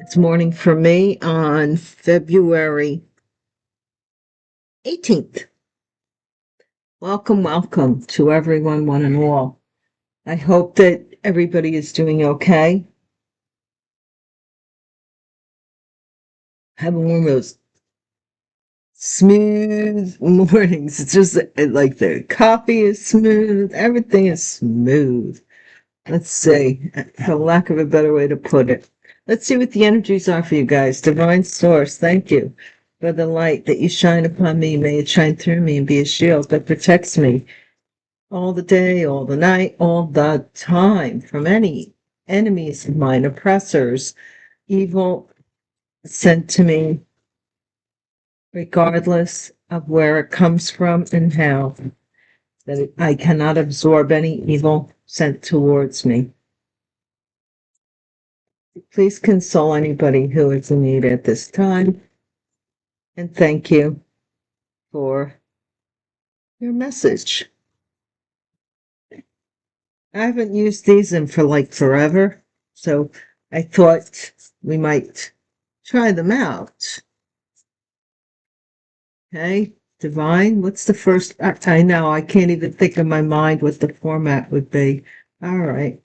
It's morning for me on February 18th. Welcome to everyone, one and all. I hope that everybody is doing okay. Having one of those smooth mornings. It's just like the coffee is smooth, everything is smooth. Let's see, for lack of a better way to put it. Let's see what the energies are for you guys. Divine Source, thank you for the light that you shine upon me. May it shine through me and be a shield that protects me all the day, all the night, all the time from any enemies of mine, oppressors, evil sent to me, regardless of where it comes from and how. That I cannot absorb any evil sent towards me. Please console anybody who is in need at this time. And thank you for your message. I haven't used these in for like forever, so I thought we might try them out. Okay, Divine, what's the first? I know, I can't even think in my mind what the format would be. All right,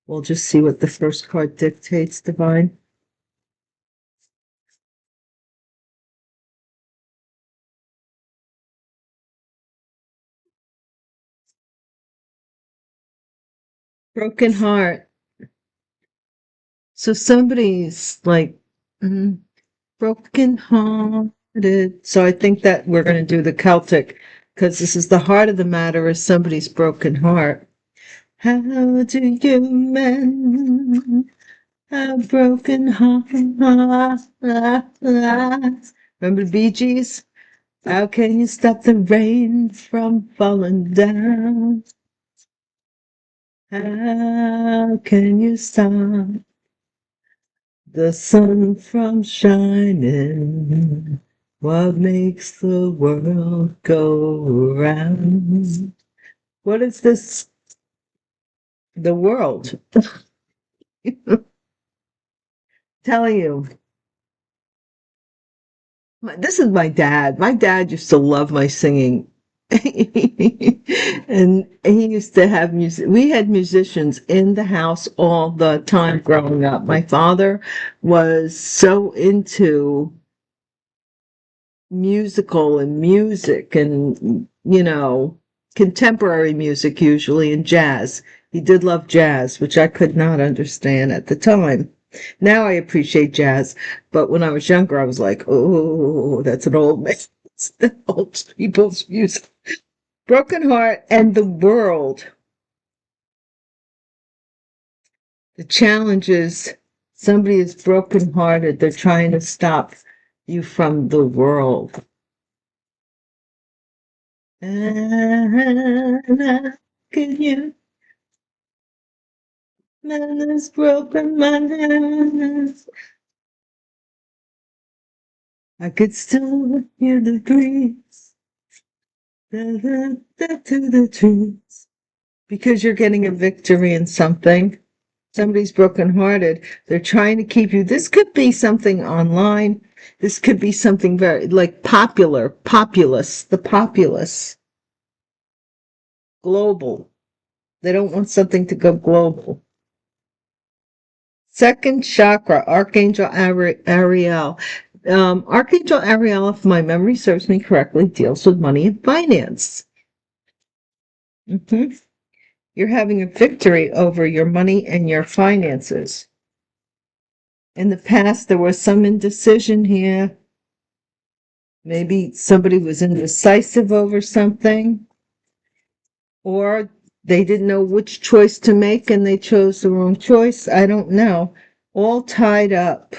we'll just see what the first card dictates, Divine. Broken heart. So somebody's like broken hearted. So I think that we're going to do the Celtic because this is the heart of the matter is somebody's broken heart. How do you mend a broken heart? Remember the Bee Gees? How can you stop the rain from falling down? How can you stop the sun from shining? What makes the world go round? What is this? The world. Telling you. This is my dad. My dad used to love my singing. And he used to have music. We had musicians in the house all the time growing up. My father was so into musical and music and, contemporary music usually and jazz. He did love jazz, which I could not understand at the time. Now I appreciate jazz, but when I was younger, I was like, oh, that's an old man. It's the old people's music. Broken heart and the world. The challenge is somebody is brokenhearted. They're trying to stop you from the world. And can you mend this broken mind? I could still hear the breeze. To the trees. Because you're getting a victory in something. Somebody's brokenhearted. They're trying to keep you. This could be something online. This could be something very like populace, the populace. Global. They don't want something to go global. Second chakra, Archangel Ariel. Archangel Ariel, if my memory serves me correctly, deals with money and finance. You're having a victory over your money and your finances. In the past, there was some indecision here. Maybe somebody was indecisive over something, or they didn't know which choice to make and they chose the wrong choice. I don't know. All tied up.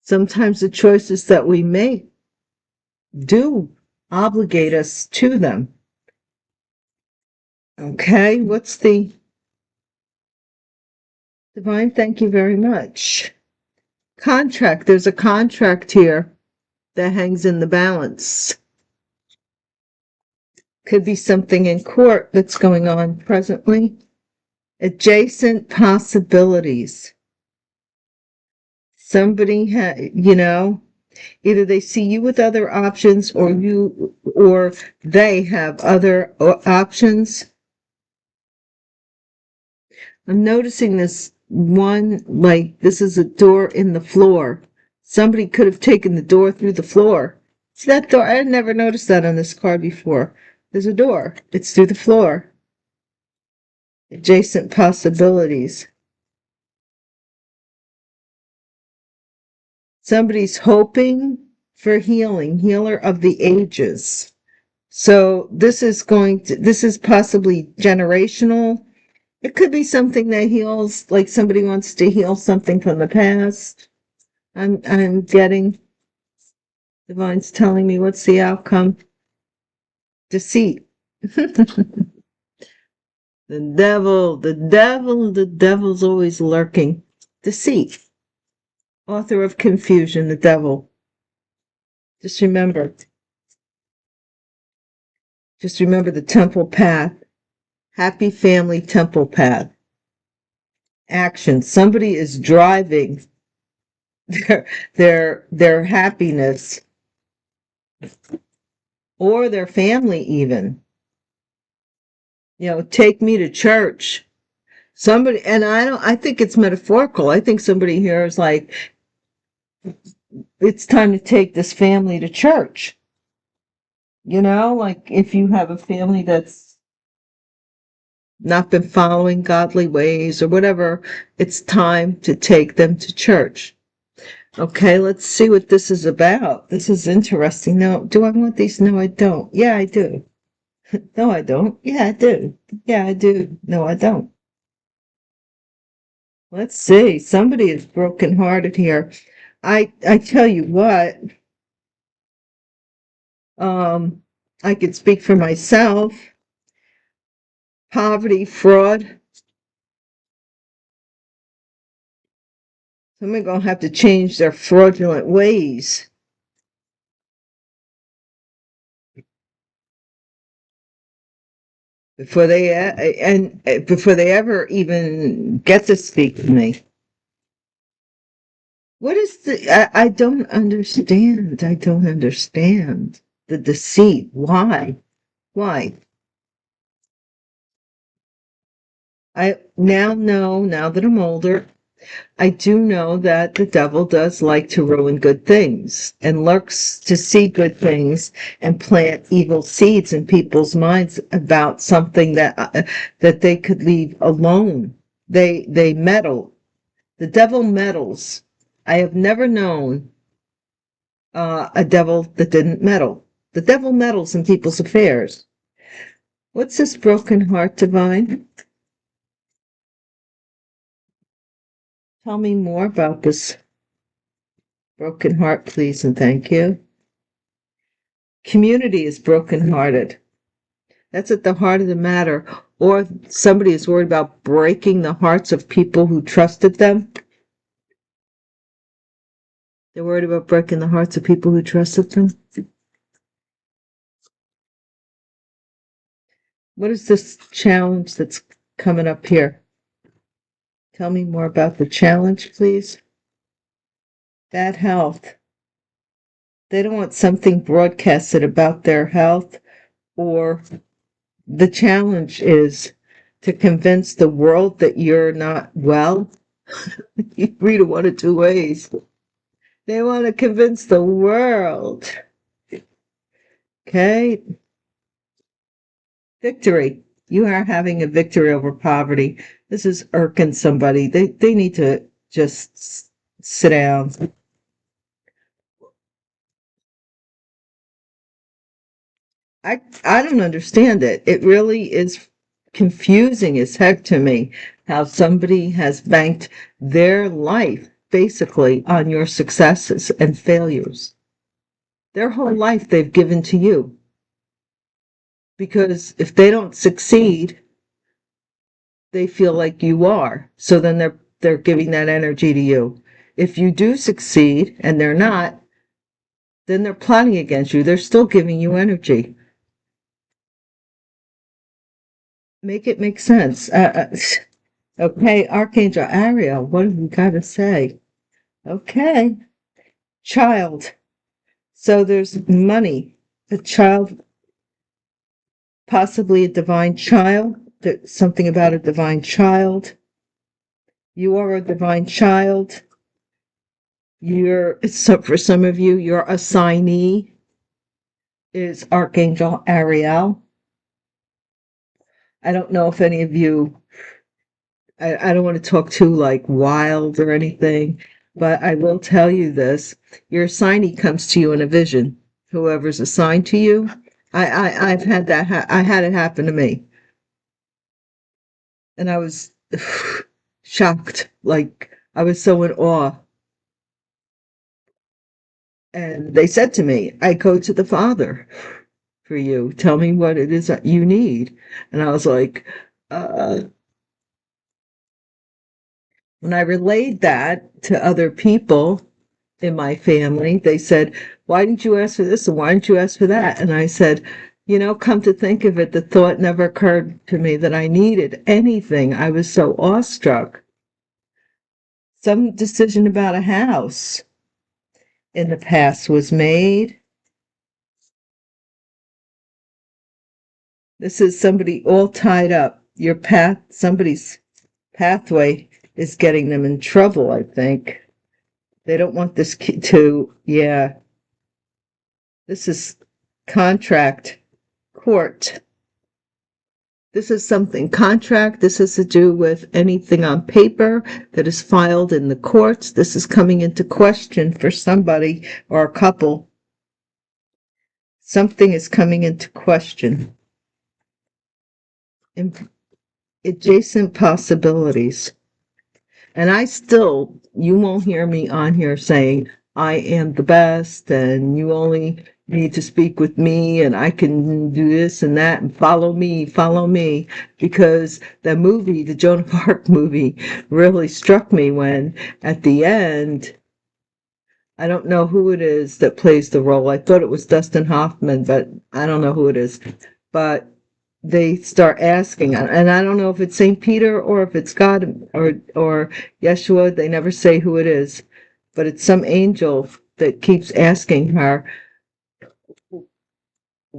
Sometimes the choices that we make do obligate us to them. Okay, what's the Divine? Thank you very much. Contract. There's a contract here that hangs in the balance. Could be something in court that's going on presently. Adjacent possibilities. Somebody, either they see you with other options or they have other options. I'm noticing this one, like this is a door in the floor. Somebody could have taken the door through the floor. See that door? I had never noticed that on this card before. There's a door. It's through the floor. Adjacent possibilities. Somebody's hoping for healing, healer of the ages. So this is possibly generational. It could be something that heals, like somebody wants to heal something from the past. I'm getting, Divine's telling me what's the outcome. Deceit. The devil's always lurking. Deceit. Author of confusion, the devil. Just remember the temple path. Happy family temple path. Action. Somebody is driving their happiness or their family even. Take me to church. Somebody, and I think it's metaphorical. I think somebody here is like, it's time to take this family to church. Like if you have a family that's not been following godly ways or whatever, it's time to take them to church. Okay, let's see what this is about. This is interesting. No, do I want these? No, I don't. Yeah, I do. No, I don't. Yeah, I do. Yeah, I do. No, I don't. Let's see. Somebody is brokenhearted here. I tell you what, I could speak for myself. Poverty, fraud. Somebody's gonna have to change their fraudulent ways. Before they ever even get to speak to me. What is I don't understand. I don't understand the deceit. Why? Why? I now know, now that I'm older, I do know that the devil does like to ruin good things and lurks to see good things and plant evil seeds in people's minds about something that they could leave alone. They meddle. The devil meddles. I have never known a devil that didn't meddle. The devil meddles in people's affairs. What's this broken heart, Divine? Tell me more about this broken heart, please, and thank you. Community is brokenhearted. That's at the heart of the matter. Or somebody is worried about breaking the hearts of people who trusted them. They're worried about breaking the hearts of people who trusted them. What is this challenge that's coming up here? Tell me more about the challenge, please. Bad health. They don't want something broadcasted about their health, or the challenge is to convince the world that you're not well. You read it one of two ways. They want to convince the world. Okay? Victory. You are having a victory over poverty. This is irking somebody. They need to just sit down. I don't understand it. It really is confusing as heck to me how somebody has banked their life basically on your successes and failures. Their whole life they've given to you. Because if they don't succeed, they feel like you are. So then they're giving that energy to you. If you do succeed and they're not, then they're plotting against you. They're still giving you energy. Make it make sense. Okay, Archangel Ariel, what have you got to say? Okay. Child. So there's money. A child, possibly a divine child. There's something about a divine child. You are a divine child. For some of you, your assignee is Archangel Ariel. I don't know if any of you, I don't want to talk too like wild or anything, but I will tell you this. Your assignee comes to you in a vision. Whoever's assigned to you, I've had that, I had it happen to me. And I was shocked. Like, I was so in awe. And they said to me, I go to the Father for you. Tell me what it is that you need. And I was like, when I relayed that to other people in my family, they said, why didn't you ask for this and why didn't you ask for that? And I said, come to think of it, the thought never occurred to me that I needed anything. I was so awestruck. Some decision about a house in the past was made. This is somebody all tied up. Somebody's pathway is getting them in trouble, I think. They don't want this kid to, yeah. This is contract, court. This is something contract. This has to do with anything on paper that is filed in the courts. This is coming into question for somebody or a couple. Something is coming into question. Adjacent possibilities. And you won't hear me on here saying, I am the best and you only need to speak with me and I can do this and that and follow me, because the Joan of Arc movie really struck me when at the end, I don't know who it is that plays the role. I thought it was Dustin Hoffman, but I don't know who it is. But they start asking, and I don't know if it's St. Peter or if it's God or Yeshua. They never say who it is, but it's some angel that keeps asking her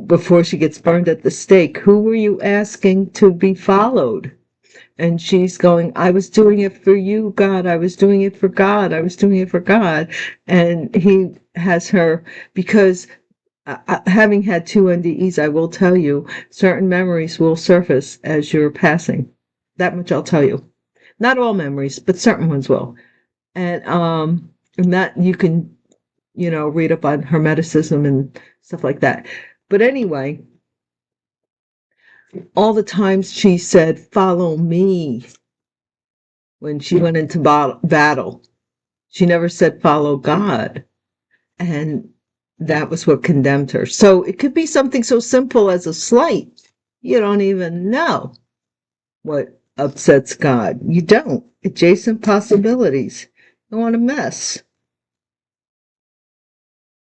before she gets burned at the stake, who were you asking to be followed? And she's going, I was doing it for you, God. I was doing it for God. I was doing it for God. And he has her, because having had 2 NDEs, I will tell you, certain memories will surface as you're passing. That much I'll tell you. Not all memories, but certain ones will. And that you can, read up on Hermeticism and stuff like that. But anyway, all the times she said, follow me, when she went into battle. She never said, follow God. And that was what condemned her. So it could be something so simple as a slight. You don't even know what upsets God. You don't. Adjacent possibilities. You don't want to mess.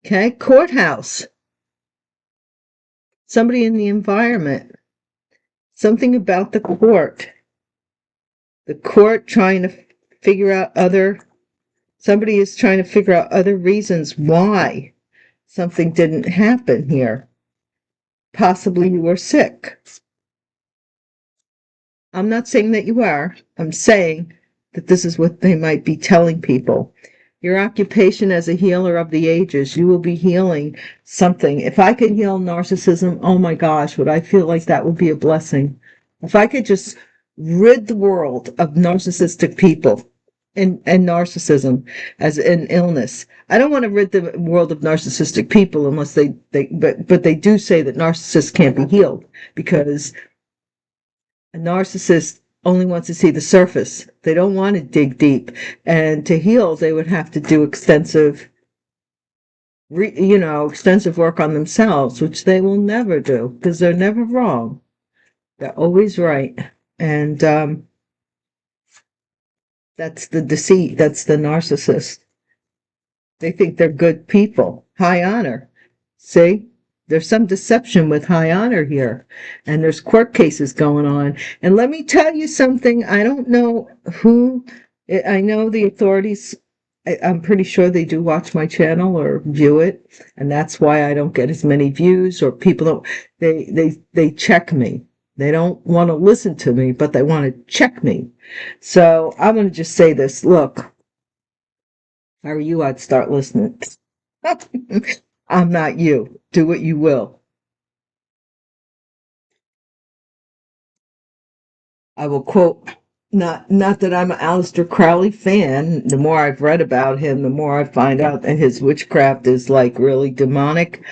Okay, courthouse. Somebody in the environment. Something about the court. The court trying to figure out somebody is trying to figure out other reasons why something didn't happen here. Possibly you were sick. I'm not saying that you are. I'm saying that this is what they might be telling people. Your occupation as a healer of the ages, you will be healing something. If I could heal narcissism, oh my gosh, would I feel like that would be a blessing. If I could just rid the world of narcissistic people and narcissism as an illness. I don't want to rid the world of narcissistic people unless but they do say that narcissists can't be healed, because a narcissist only wants to see the surface. They don't want to dig deep. And to heal, they would have to do extensive work on themselves, which they will never do, because they're never wrong. They're always right. And that's the deceit. That's the narcissist. They think they're good people. High honor. See? There's some deception with high honor here. And there's court cases going on. And let me tell you something. I don't know I know the authorities I'm pretty sure they do watch my channel or view it, and that's why I don't get as many views, or people don't, they check me. They don't want to listen to me, but they want to check me. So I'm going to just say this. Look, if I were you, I'd start listening. I'm not you. Do what you will. I will quote, not that I'm an Aleister Crowley fan. The more I've read about him, the more I find out that his witchcraft is like really demonic.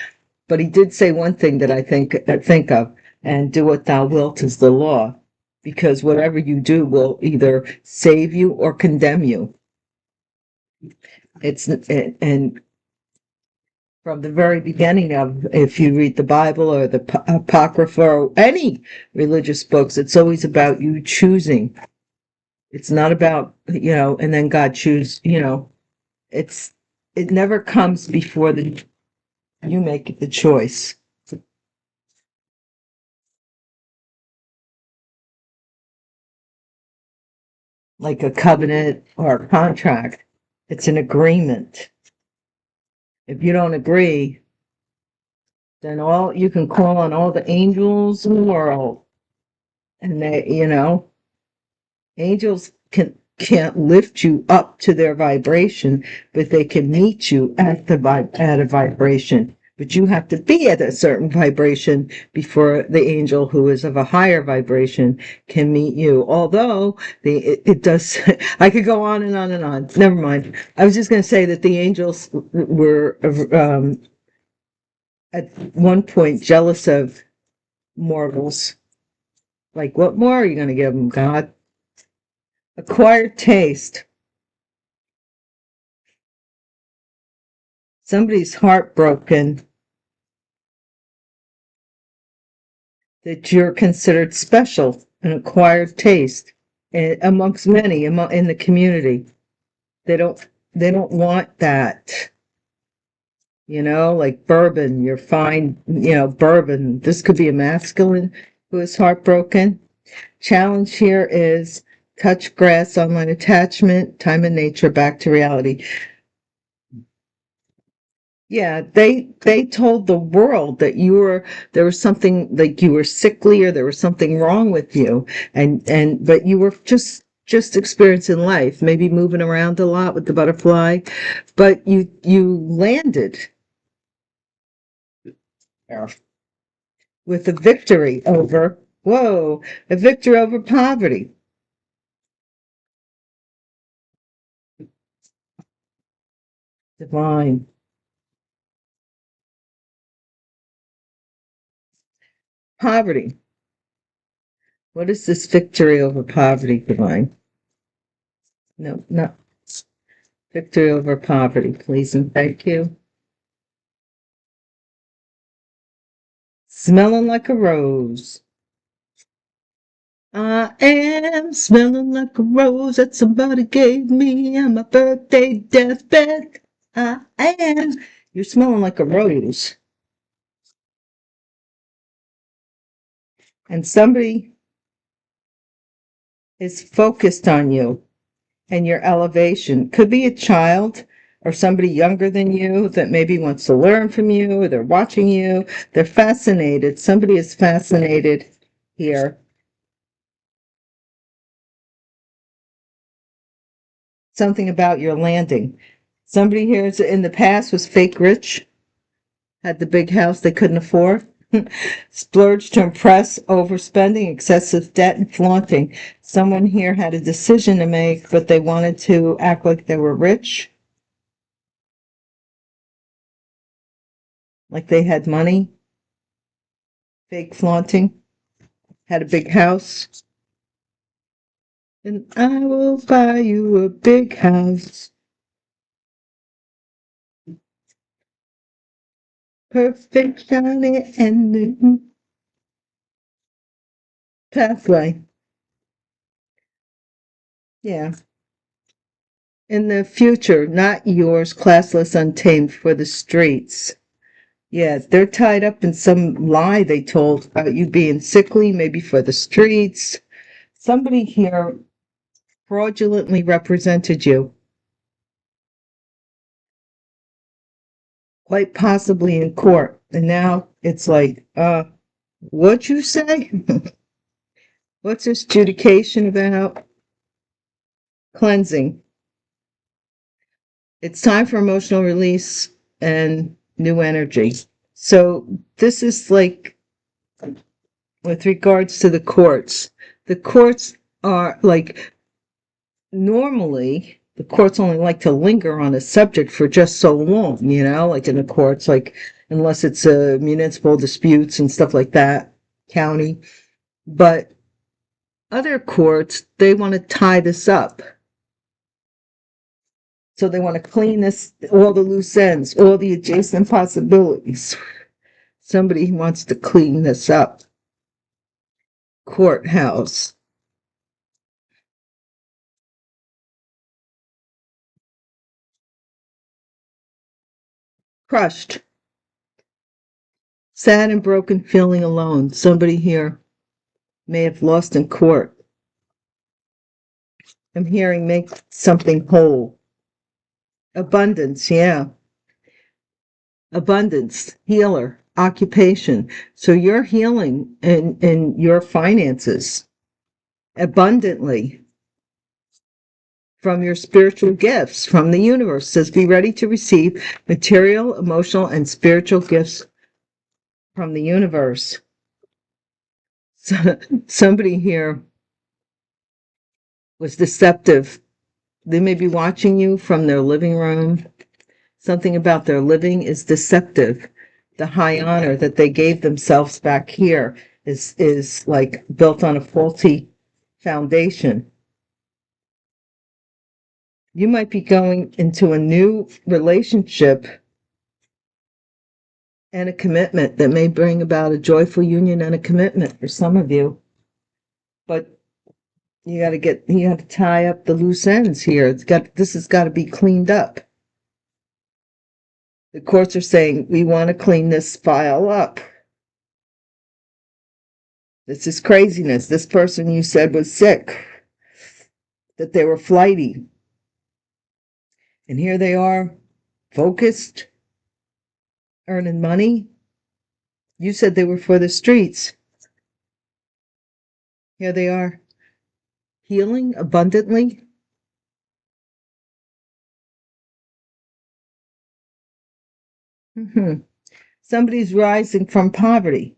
But he did say one thing that I think of, and do what thou wilt is the law, because whatever you do will either save you or condemn you. And from the very beginning of, if you read the Bible or the Apocrypha or any religious books, it's always about you choosing. It's not about, and then God choose. It's it never comes before you make the choice. Like a covenant or a contract. It's an agreement. If you don't agree, then all you can call on all the angels in the world, and angels can't lift you up to their vibration, but they can meet you at a vibration. But you have to be at a certain vibration before the angel who is of a higher vibration can meet you. Although it does, I could go on and on and on. Never mind. I was just going to say that the angels were at one point jealous of mortals. Like, what more are you going to give them, God? Acquired taste. Somebody's heartbroken that you're considered special, an acquired taste amongst many in the community. They don't they don't want that. Like bourbon, you're fine, bourbon. This could be a masculine who is heartbroken. Challenge here is touch grass, online attachment, time and nature, back to reality. Yeah, they told the world that there was something, like you were sickly or there was something wrong with you, and but you were just experiencing life, maybe moving around a lot with the butterfly, but you landed with a victory over, whoa, a victory over poverty. Divine. Poverty. What is this victory over poverty, divine? No, not victory over poverty, please and thank you. Smelling like a rose. I am smelling like a rose that somebody gave me on my birthday deathbed. I am. You're smelling like a rose. And somebody is focused on you and your elevation. Could be a child or somebody younger than you that maybe wants to learn from you, or they're watching you. They're fascinated. Somebody is fascinated here. Something about your landing. Somebody here in the past was fake rich, had the big house they couldn't afford, splurged to impress, overspending, excessive debt, and flaunting. Someone here had a decision to make, but they wanted to act like they were rich, like they had money, fake flaunting, had a big house. And I will buy you a big house. Perfect, shiny, and pathway. Yeah. In the future, not yours, classless, untamed, for the streets. Yeah, they're tied up in some lie they told about you being sickly, maybe for the streets. Somebody here fraudulently represented you. quite possibly in court. And now it's like, what'd you say? What's this adjudication about? Cleansing. It's time for emotional release and new energy. So this is like, with regards to the courts are like, normally the courts only like to linger on a subject for just so long, like in the courts, like unless it's municipal disputes and stuff like that, county. But other courts, they want to tie this up. So they want to clean this, all the loose ends, all the adjacent possibilities. Somebody wants to clean this up. Courthouse. Crushed. Sad and broken, feeling alone. Somebody here may have lost in court. I'm hearing make something whole. Abundance, yeah. Abundance, healer, occupation. So you're healing in your finances abundantly from your spiritual gifts from the universe. It says be ready to receive material, emotional, and spiritual gifts from the universe. So, somebody here was deceptive. They may be watching you from their living room. Something about their living is deceptive. The high honor that they gave themselves back here is like built on a faulty foundation. You might be going into a new relationship and a commitment that may bring about a joyful union and a commitment for some of you. But you got to tie up the loose ends here. This has got to be cleaned up. The courts are saying, we want to clean this file up. This is craziness. This person you said was sick, that they were flighty. And here they are, focused, earning money. You said they were for the streets. Here they are, healing abundantly. Somebody's rising from poverty.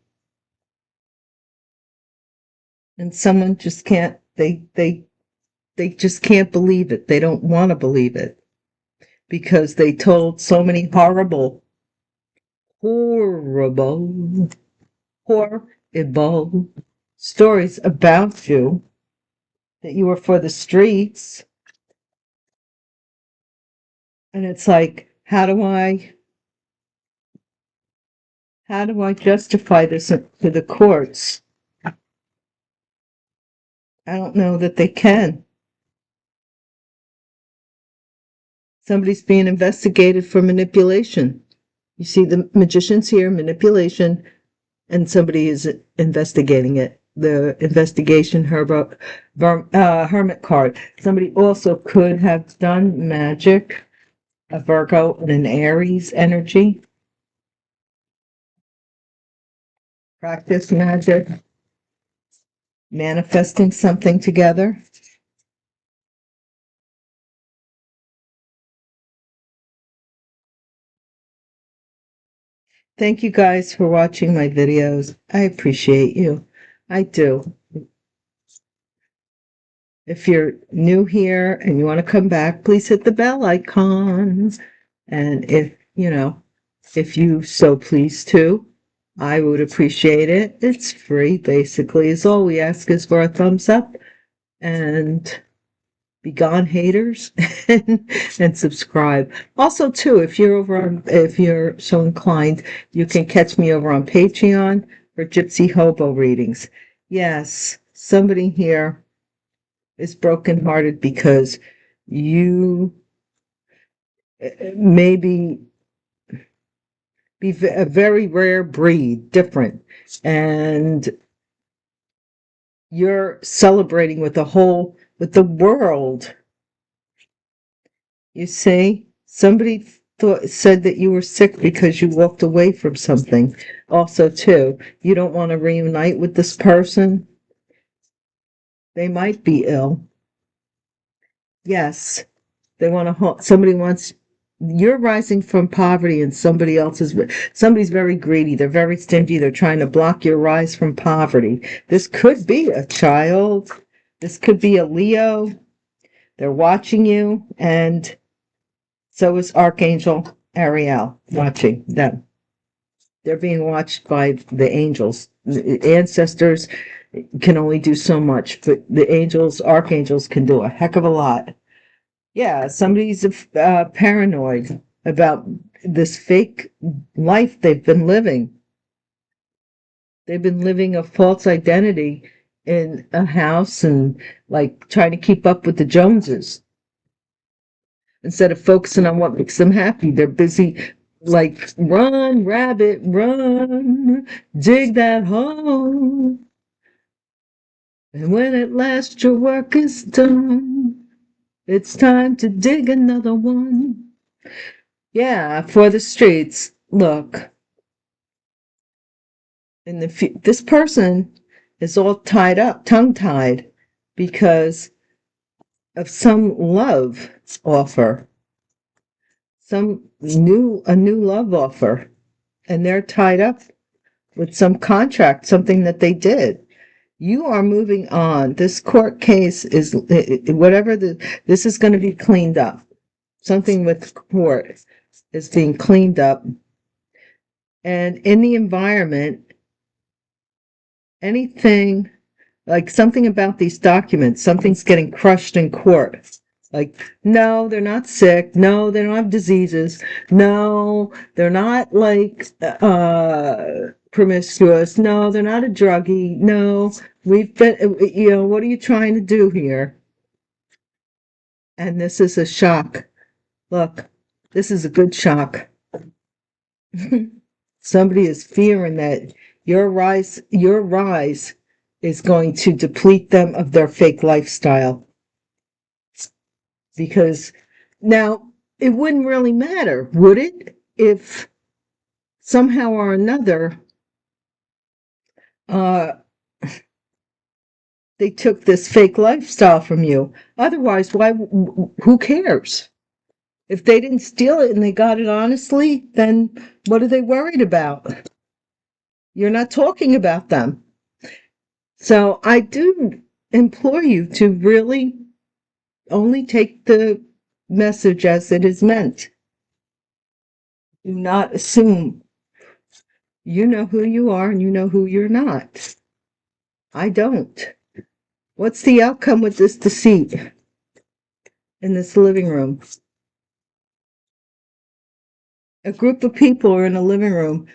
And someone just can't, they just can't believe it. They don't want to believe it because they told so many horrible stories about you, that you were for the streets. And it's like, how do I justify this to the courts? I don't know that they can. Somebody's being investigated for manipulation. You see the magicians here, manipulation, and somebody is investigating it. The investigation hermit card. Somebody also could have done magic, a Virgo and an Aries energy. Practice magic, manifesting something together. Thank you guys for watching my videos. I appreciate you. I do. If you're new here and you want to come back, please hit the bell icon. And if you so please to, I would appreciate it. It's free, basically. Is all we ask is for a thumbs up, and be gone haters, and subscribe. Also, too, if you're so inclined, you can catch me over on Patreon for Gypsy Hobo readings. Yes, somebody here is brokenhearted because you maybe be a very rare breed, different, and you're celebrating with the world. You see, somebody said that you were sick because you walked away from something. Also, too, you don't want to reunite with this person. They might be ill. Yes, they want to. Somebody wants. You're rising from poverty, and somebody's very greedy. They're very stingy. They're trying to block your rise from poverty. This could be a child. This could be a Leo. They're watching you, and so is Archangel Ariel watching them. They're being watched by the angels. The ancestors can only do so much, but the angels, archangels can do a heck of a lot. Yeah, somebody's paranoid about this fake life they've been living. They've been living a false identity in a house and like trying to keep up with the Joneses. Instead of focusing on what makes them happy, they're busy like, run, rabbit, run, dig that hole. And when at last your work is done, it's time to dig another one. Yeah, for the streets. Look, this person is all tied up, tongue-tied, because of some love offer, a new love offer, and they're tied up with some contract, something that they did. You are moving on. This court case is this is going to be cleaned up. Something with court is being cleaned up. And in the environment, anything like something about these documents, something's getting crushed in court. Like, no, they're not sick. No, they don't have diseases. No, they're not like promiscuous. No, they're not a druggie. No, we've been, what are you trying to do here? And this is a shock. Look, this is a good shock. Somebody is fearing that your rise is going to deplete them of their fake lifestyle. Because now it wouldn't really matter, would it? If somehow or another they took this fake lifestyle from you. Otherwise, who cares? If they didn't steal it and they got it honestly, then what are they worried about? You're not talking about them. So I do implore you to really only take the message as it is meant. Do not assume. You know who you are and you know who you're not. I don't. What's the outcome with this deceit in this living room? A group of people are in a living room.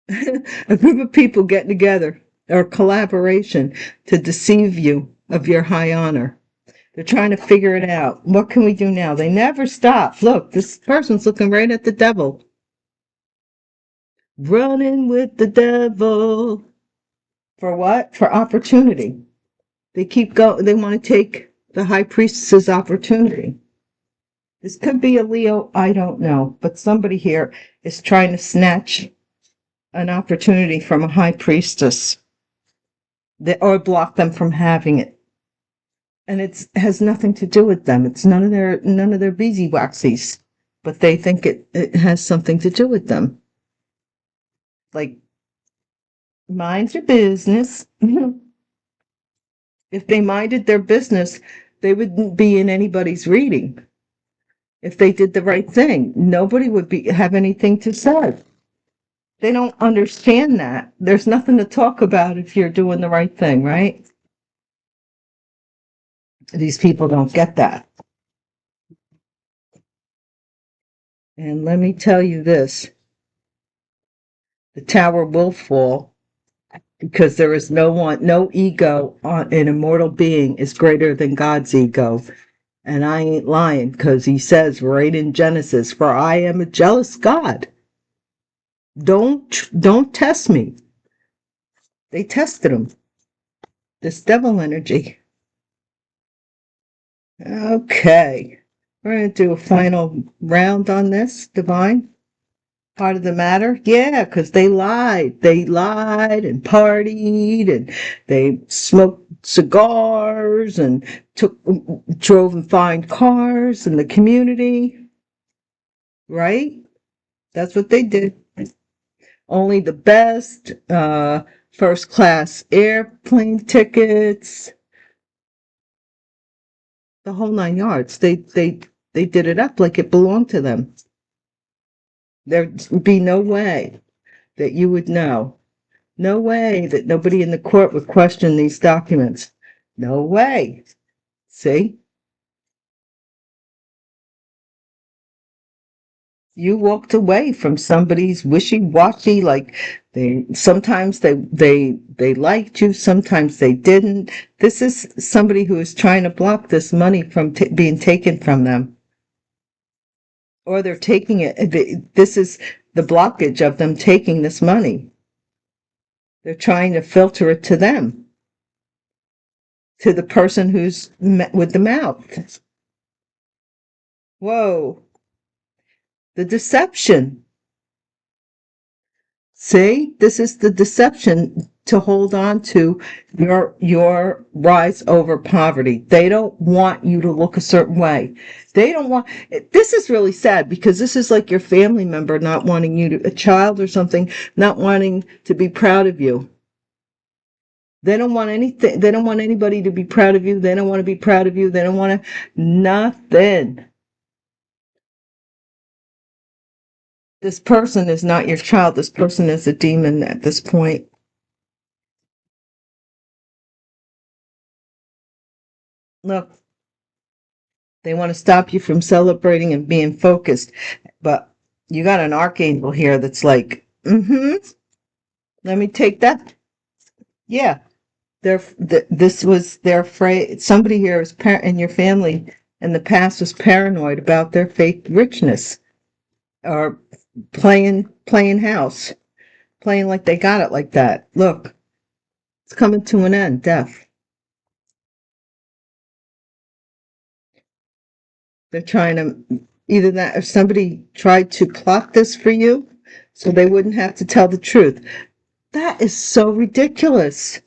A group of people getting together or collaboration to deceive you of your high honor. They're trying to figure it out. What can we do now? They never stop. Look, this person's looking right at the devil. Running with the devil. For what? For opportunity. They keep going. They want to take the high priestess's opportunity. This could be a Leo, I don't know, but somebody here is trying to snatch an opportunity from a high priestess or block them from having it. And it has nothing to do with them. It's none of their beeswaxies, but they think it has something to do with them. Like, mind your business. If they minded their business, they wouldn't be in anybody's reading. If they did the right thing, nobody would have anything to say. They don't understand that. There's nothing to talk about if you're doing the right thing, right? These people don't get that. And let me tell you this. The tower will fall because there is no ego on an immortal being is greater than God's ego. And I ain't lying, because he says right in Genesis, for I am a jealous God. Don't test me. They tested him. This devil energy. Okay. We're going to do a final round on this, Divine. Part of the matter? Yeah, because they lied. They lied and partied and they smoked cigars and drove in fine cars in the community. Right? That's what they did. Only the best, first class airplane tickets, the whole 9 yards. They did it up like it belonged to them. There'd be no way that you would know. No way that nobody in the court would question these documents. No way. See? You walked away from somebody's wishy-washy, like sometimes they liked you, sometimes they didn't. This is somebody who is trying to block this money from being taken from them. Or they're taking it. This is the blockage of them taking this money. They're trying to filter it to them, to the person who's with the mouth. Whoa. The deception. See, this is the deception to hold on to your rise over poverty. They don't want you to look a certain way. They don't want, this is really sad because this is like your family member not wanting you to, a child or something, not wanting to be proud of you. They don't want anything. They don't want anybody to be proud of you. They don't want to be proud of you. They don't want to, nothing. This person is not your child. This person is a demon at this point. Look, they want to stop you from celebrating and being focused. But you got an archangel here that's like, let me take that. Yeah, they're afraid. Somebody here is in your family in the past was paranoid about their fake richness, or playing house, playing like they got it like that. Look, it's coming to an end. Death. They're trying to, either that or somebody tried to plot this for you so they wouldn't have to tell the truth. That is so ridiculous.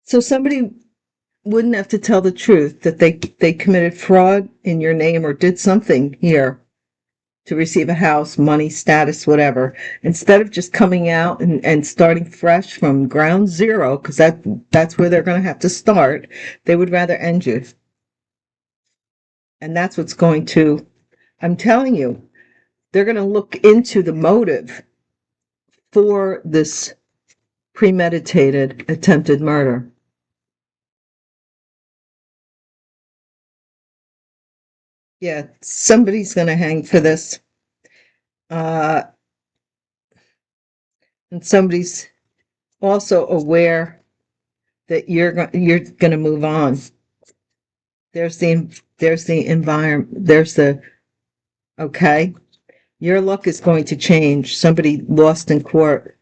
So somebody wouldn't have to tell the truth that they committed fraud in your name or did something here to receive a house, money, status, whatever. Instead of just coming out and starting fresh from ground zero, because that's where they're going to have to start, they would rather end you. And that's what's going to, I'm telling you, they're going to look into the motive for this premeditated attempted murder. Yeah, somebody's going to hang for this. And somebody's also aware that you're going to move on. There's the environment. Okay. Your luck is going to change. Somebody lost in court.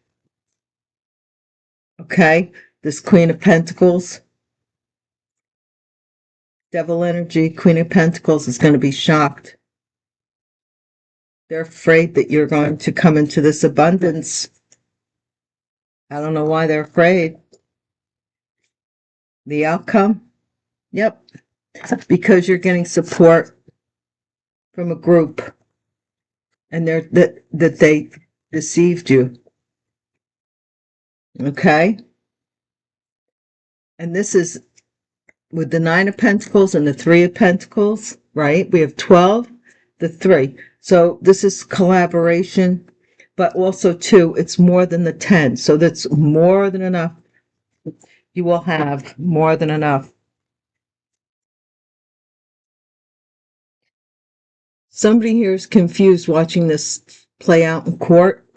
Okay. This Queen of Pentacles, devil energy, Queen of Pentacles is going to be shocked. They're afraid that you're going to come into this abundance. I don't know why they're afraid. The outcome? Yep. Because you're getting support from a group and that they deceived you. Okay? And this is with the 9 of Pentacles and the 3 of Pentacles, right? We have 12, the 3. So this is collaboration, but also, too, it's more than the 10. So that's more than enough. You will have more than enough. Somebody here is confused watching this play out in court.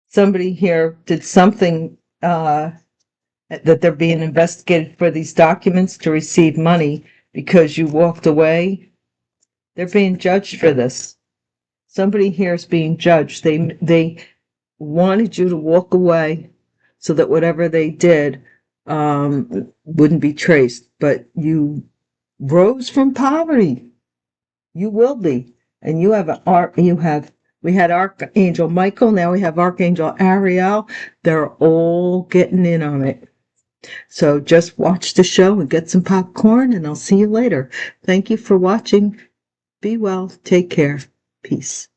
Somebody here did something that they're being investigated for these documents to receive money because you walked away. They're being judged for this. Somebody here is being judged. wanted you to walk away so that whatever they did wouldn't be traced. But you rose from poverty. You will be. And you have we had Archangel Michael, now we have Archangel Ariel. They're all getting in on it. So just watch the show and get some popcorn, and I'll see you later. Thank you for watching. Be well. Take care. Peace.